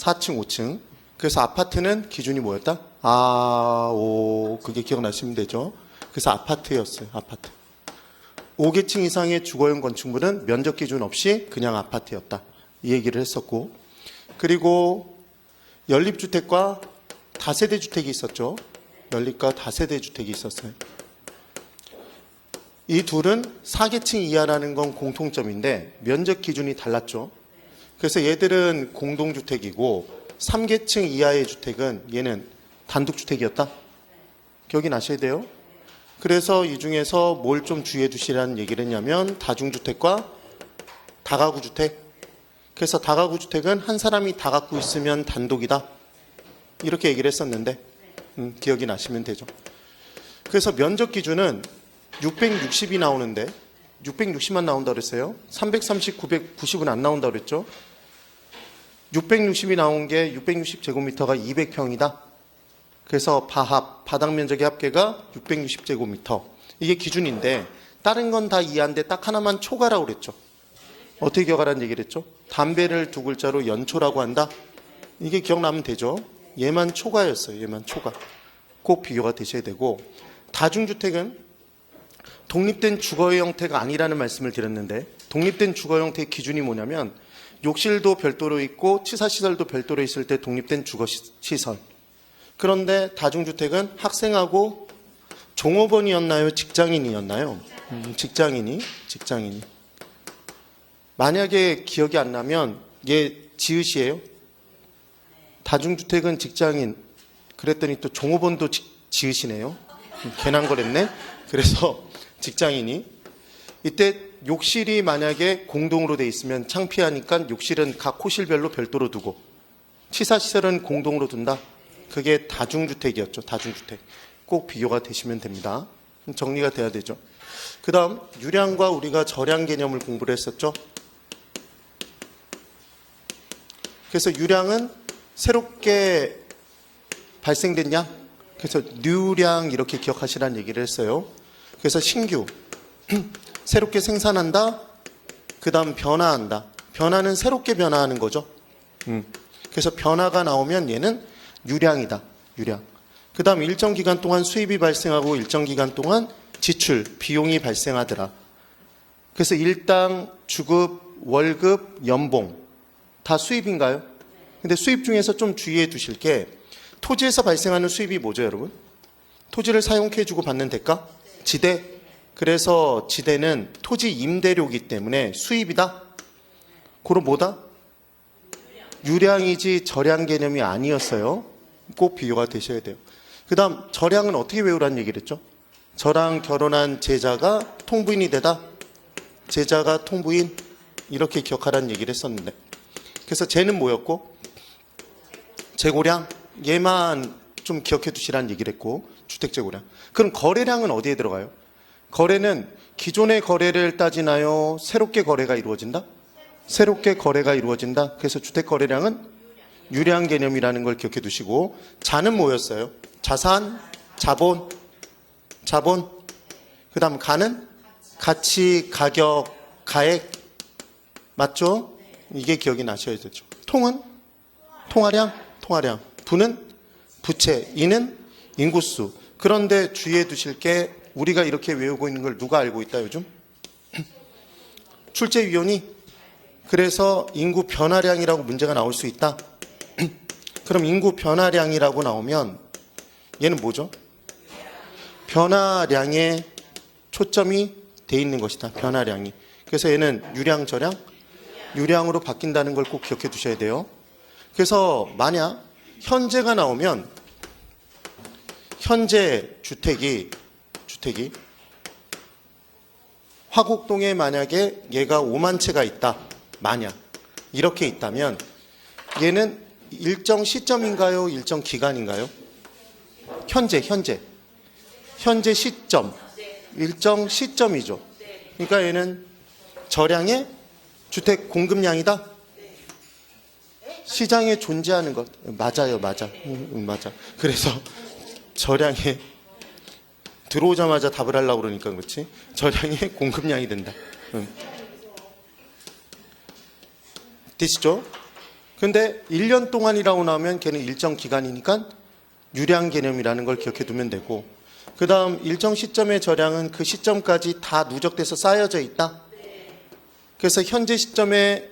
4층, 5층. 그래서 아파트는 기준이 뭐였다? 아, 오, 그게 기억나시면 되죠. 그래서 아파트였어요. 아파트. 5계층 이상의 주거용 건축물은 면적 기준 없이 그냥 아파트였다. 이 얘기를 했었고, 그리고 연립주택과 다세대 주택이 있었죠. 연립과 다세대 주택이 있었어요. 이 둘은 4계층 이하라는 건 공통점인데 면적 기준이 달랐죠. 그래서 얘들은 공동주택이고 3계층 이하의 주택은 얘는 단독주택이었다. 기억이 나셔야 돼요. 그래서 이 중에서 뭘 좀 주의해 두시라는 얘기를 했냐면 다중주택과 다가구주택. 그래서 다가구주택은 한 사람이 다 갖고 있으면 단독이다. 이렇게 얘기를 했었는데 기억이 나시면 되죠. 그래서 면적 기준은 660이 나오는데 660만 나온다고 그랬어요. 330, 990은 안 나온다고 그랬죠. 660이 나온 게 660제곱미터가 200평이다. 그래서 바닥 면적의 합계가 660제곱미터. 이게 기준인데 다른 건 다 이해한데 딱 하나만 초과라고 그랬죠. 어떻게 기억하라는 얘기를 했죠? 담배를 두 글자로 연초라고 한다. 이게 기억나면 되죠. 얘만 초과였어요. 얘만 초과. 꼭 비교가 되셔야 되고, 다중주택은 독립된 주거의 형태가 아니라는 말씀을 드렸는데, 독립된 주거 형태의 기준이 뭐냐면 욕실도 별도로 있고 치사시설도 별도로 있을 때 독립된 주거시설. 그런데 다중주택은 학생하고 종업원이었나요? 직장인이었나요? 직장인이. 만약에 기억이 안 나면 얘 지읒이에요. 다중주택은 직장인. 그랬더니 또 종업원도 지읒이네요. 괜한 거랬네. 그래서 직장인이. 이때 욕실이 만약에 공동으로 돼 있으면 창피하니까 욕실은 각 호실별로 별도로 두고 치사시설은 공동으로 둔다. 그게 다중주택이었죠. 다중주택. 꼭 비교가 되시면 됩니다. 정리가 돼야 되죠. 그 다음 유량과 우리가 절량 개념을 공부를 했었죠. 그래서 유량은 새롭게 발생된 양. 그래서 뉴량 이렇게 기억하시라는 얘기를 했어요. 그래서 신규. 새롭게 생산한다. 그 다음 변화한다. 변화는 새롭게 변화하는 거죠. 그래서 변화가 나오면 얘는 유량이다. 유량. 그 다음 일정 기간 동안 수입이 발생하고 일정 기간 동안 지출, 비용이 발생하더라. 그래서 일당, 주급, 월급, 연봉 다 수입인가요? 근데 수입 중에서 좀 주의해 두실 게 토지에서 발생하는 수입이 뭐죠, 여러분? 토지를 사용해 주고 받는 대가? 지대. 그래서 지대는 토지 임대료이기 때문에 수입이다. 그럼 뭐다? 유량이지 절량 개념이 아니었어요. 꼭 비교가 되셔야 돼요. 그 다음 절량은 어떻게 외우라는 얘기를 했죠? 저랑 결혼한 제자가 통부인이 되다. 제자가 통부인. 이렇게 기억하라는 얘기를 했었는데, 그래서 쟤는 뭐였고? 재고량. 얘만 좀 기억해 두시라는 얘기를 했고, 주택재고량. 그럼 거래량은 어디에 들어가요? 거래는 기존의 거래를 따지나요? 새롭게 거래가 이루어진다? 새롭게 거래가 이루어진다. 그래서 주택거래량은 유량 개념이라는 걸 기억해 두시고, 자는 뭐였어요? 자산, 자본. 그 다음 가는 가치, 가격, 가액. 맞죠? 이게 기억이 나셔야 되죠. 통은 통화량. 부는 부채. 인은 인구수. 그런데 주의해 두실 게 우리가 이렇게 외우고 있는 걸 누가 알고 있다 요즘? 출제위원이. 그래서 인구 변화량이라고 문제가 나올 수 있다. 그럼 인구 변화량이라고 나오면 얘는 뭐죠? 변화량에 초점이 돼 있는 것이다. 변화량이. 그래서 얘는 유량, 절량? 유량으로 바뀐다는 걸 꼭 기억해 두셔야 돼요. 그래서 만약 현재가 나오면 현재 주택이 화곡동에 만약에 얘가 5만 채가 있다. 만약 이렇게 있다면 얘는 일정 시점인가요? 일정 기간인가요? 현재 시점. 일정 시점이죠. 그러니까 얘는 저량의 주택 공급량이다. 시장에 존재하는 것. 맞아요. 맞아. 그래서 저량의 들어오자마자 답을 하려고 그러니까 그렇지. 저량의 공급량이 된다. 되시죠? 근데 1년 동안이라고 나오면 걔는 일정 기간이니까 유량 개념이라는 걸 기억해 두면 되고, 그 다음 일정 시점의 저량은 그 시점까지 다 누적돼서 쌓여져 있다. 그래서 현재 시점에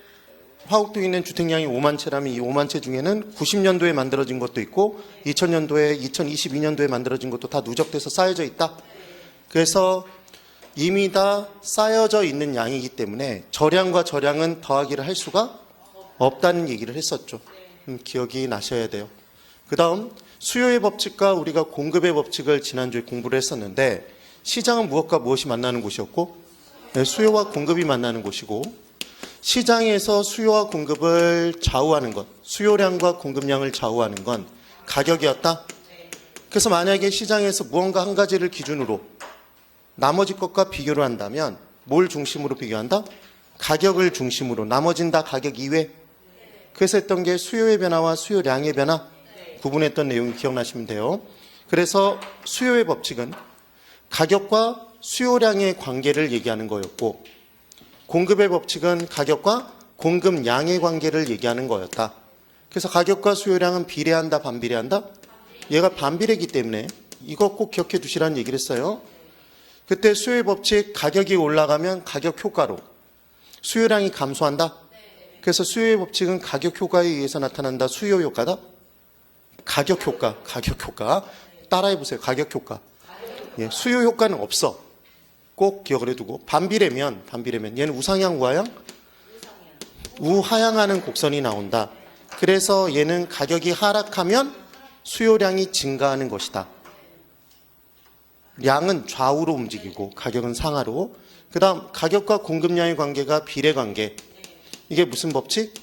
화곡동에 있는 주택량이 5만 채라면 이 5만 채 중에는 90년도에 만들어진 것도 있고 2000년도에 2022년도에 만들어진 것도 다 누적돼서 쌓여져 있다. 그래서 이미 다 쌓여져 있는 양이기 때문에 저량과 저량은 더하기를 할 수가 없다는 얘기를 했었죠. 기억이 나셔야 돼요. 그 다음 수요의 법칙과 우리가 공급의 법칙을 지난주에 공부를 했었는데, 시장은 무엇과 무엇이 만나는 곳이었고, 수요와 공급이 만나는 곳이고, 시장에서 수요와 공급을 좌우하는 것, 수요량과 공급량을 좌우하는 건 가격이었다. 그래서 만약에 시장에서 무언가 한 가지를 기준으로 나머지 것과 비교를 한다면 뭘 중심으로 비교한다? 가격을 중심으로, 나머진 다 가격 이외. 그래서 했던 게 수요의 변화와 수요량의 변화 구분했던 내용이 기억나시면 돼요. 그래서 수요의 법칙은 가격과 수요량의 관계를 얘기하는 거였고, 공급의 법칙은 가격과 공급량의 관계를 얘기하는 거였다. 그래서 가격과 수요량은 비례한다, 반비례한다? 얘가 반비례이기 때문에 이거 꼭 기억해 두시라는 얘기를 했어요. 그때 수요의 법칙, 가격이 올라가면 가격 효과로 수요량이 감소한다. 그래서 수요의 법칙은 가격 효과에 의해서 나타난다. 수요 효과다. 가격 효과. 따라해 보세요. 가격 효과. 예, 수요 효과는 없어. 꼭 기억을 해두고, 반비례면 얘는 우상향, 우하향? 우하향하는 곡선이 나온다. 그래서 얘는 가격이 하락하면 수요량이 증가하는 것이다. 양은 좌우로 움직이고 가격은 상하로. 그 다음 가격과 공급량의 관계가 비례관계. 이게 무슨 법칙?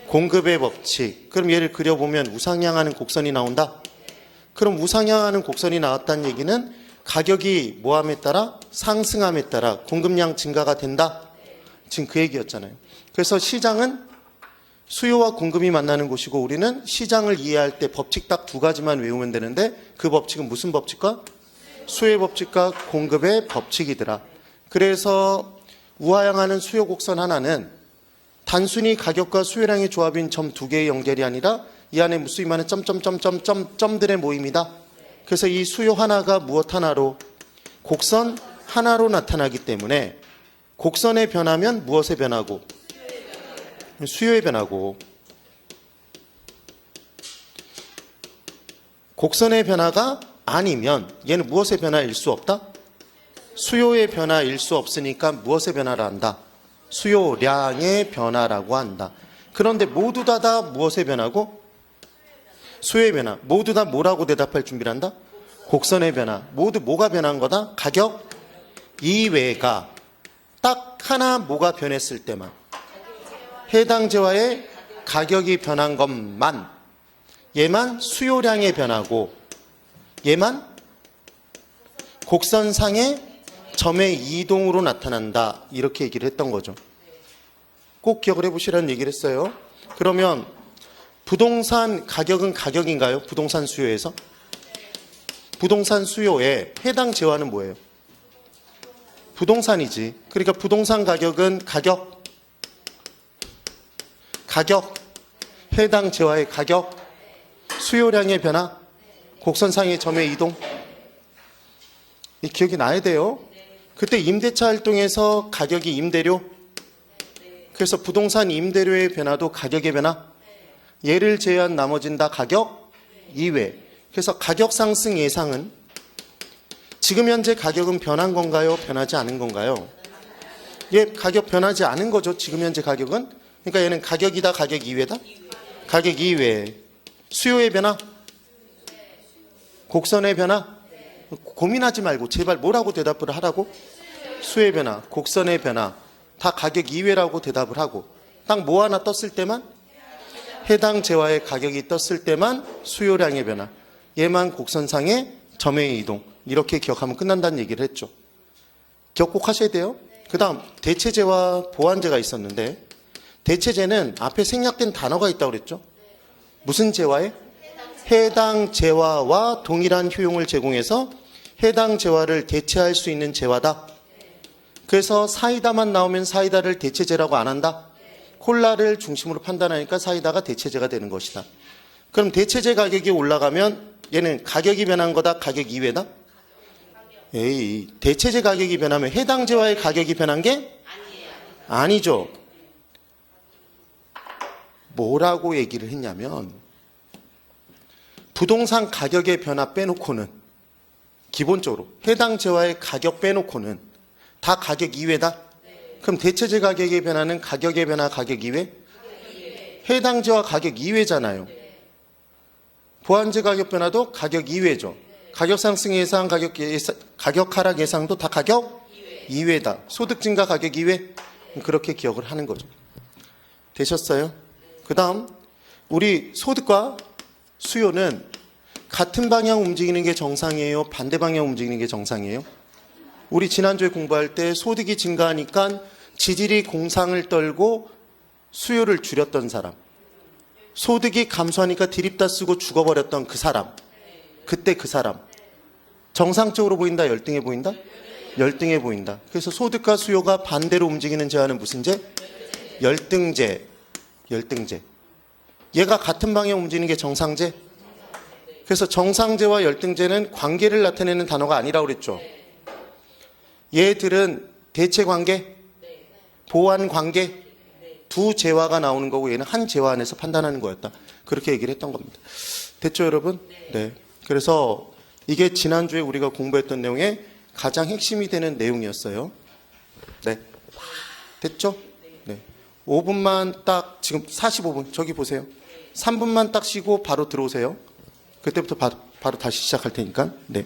공급의 법칙. 그럼 얘를 그려보면 우상향하는 곡선이 나온다. 그럼 우상향하는 곡선이 나왔다는 얘기는 가격이 뭐함에 따라? 상승함에 따라 공급량 증가가 된다. 지금 그 얘기였잖아요. 그래서 시장은 수요와 공급이 만나는 곳이고, 우리는 시장을 이해할 때 법칙 딱 두 가지만 외우면 되는데, 그 법칙은 무슨 법칙과? 수요의 법칙과 공급의 법칙이더라. 그래서 우하향하는 수요 곡선 하나는 단순히 가격과 수요량의 조합인 점 두 개의 연결이 아니라 이 안에 무수히 많은 점들의 모임이다. 그래서 이 수요 하나가 무엇 하나로? 곡선 하나로 나타나기 때문에 곡선의 변화면 무엇의 변화고? 수요의 변화고. 곡선의 변화가 아니면 얘는 무엇의 변화일 수 없다? 수요의 변화일 수 없으니까 무엇의 변화를 한다? 수요량의 변화라고 한다. 그런데 모두 다 무엇의 변화고? 수요의 변화. 모두 다 뭐라고 대답할 준비를 한다? 곡선의 변화. 모두 뭐가 변한 거다? 가격 이외가 딱 하나 뭐가 변했을 때만, 해당 재화의 가격이 변한 것만, 얘만 수요량의 변화고, 얘만 곡선상의 점의 이동으로 나타난다. 이렇게 얘기를 했던 거죠. 꼭 기억을 해보시라는 얘기를 했어요. 그러면 부동산 가격은 가격인가요? 부동산 수요에서? 부동산 수요에 해당 재화는 뭐예요? 부동산이지. 그러니까 부동산 가격은 가격, 해당 재화의 가격, 수요량의 변화, 곡선상의 점의 이동. 이 기억이 나야 돼요. 그때 임대차 활동에서 가격이 임대료, 그래서 부동산 임대료의 변화도 가격의 변화, 얘를 제외한 나머진 다 가격 이외. 그래서 가격 상승 예상은 지금 현재 가격은 변한 건가요? 변하지 않은 건가요? 얘 가격 변하지 않은 거죠. 지금 현재 가격은. 그러니까 얘는 가격이다, 가격 이외다? 가격 이외. 수요의 변화? 곡선의 변화? 고민하지 말고 제발 뭐라고 대답을 하라고? 수요의 변화, 곡선의 변화, 다 가격 이외라고 대답을 하고, 딱 뭐 하나 떴을 때만, 해당 재화의 가격이 떴을 때만 수요량의 변화, 얘만 곡선상의 점의 이동, 이렇게 기억하면 끝난다는 얘기를 했죠. 기억 꼭 하셔야 돼요. 그 다음 대체재와 보완재가 있었는데, 대체재는 앞에 생략된 단어가 있다고 그랬죠. 무슨 재화에? 해당 재화와 동일한 효용을 제공해서 해당 재화를 대체할 수 있는 재화다. 그래서 사이다만 나오면 사이다를 대체재라고 안 한다. 콜라를 중심으로 판단하니까 사이다가 대체제가 되는 것이다. 그럼 대체제 가격이 올라가면 얘는 가격이 변한 거다, 가격 이외다? 에이, 대체제 가격이 변하면 해당제와의 가격이 변한 게 아니죠. 뭐라고 얘기를 했냐면 부동산 가격의 변화 빼놓고는 기본적으로 해당제와의 가격 빼놓고는 다 가격 이외다? 그럼 대체제 가격의 변화는 가격의 변화, 가격 이외? 해당제와 가격 이외잖아요. 보완제 가격 변화도 가격 이외죠. 가격 상승 예상, 가격 하락 예상도 다 가격 이외다. 소득 증가 가격 이외? 그렇게 기억을 하는 거죠. 되셨어요? 그 다음 우리 소득과 수요는 같은 방향 움직이는 게 정상이에요? 반대 방향 움직이는 게 정상이에요? 우리 지난주에 공부할 때 소득이 증가하니까 지질이 공상을 떨고 수요를 줄였던 사람, 소득이 감소하니까 디립다 쓰고 죽어버렸던 그 사람, 그때 그 사람 정상적으로 보인다, 열등해 보인다? 열등해 보인다. 그래서 소득과 수요가 반대로 움직이는 제한은 무슨 제? 열등제. 열등제. 얘가 같은 방향 움직이는 게 정상제? 그래서 정상제와 열등제는 관계를 나타내는 단어가 아니라고 그랬죠. 얘들은 대체 관계, 보완 관계, 두 재화가 나오는 거고 얘는 한 재화 안에서 판단하는 거였다. 그렇게 얘기를 했던 겁니다. 됐죠, 여러분? 네. 그래서 이게 지난주에 우리가 공부했던 내용의 가장 핵심이 되는 내용이었어요. 네. 됐죠? 네. 5분만 딱, 지금 45분, 저기 보세요. 3분만 딱 쉬고 바로 들어오세요. 그때부터 바로 다시 시작할 테니까. 네.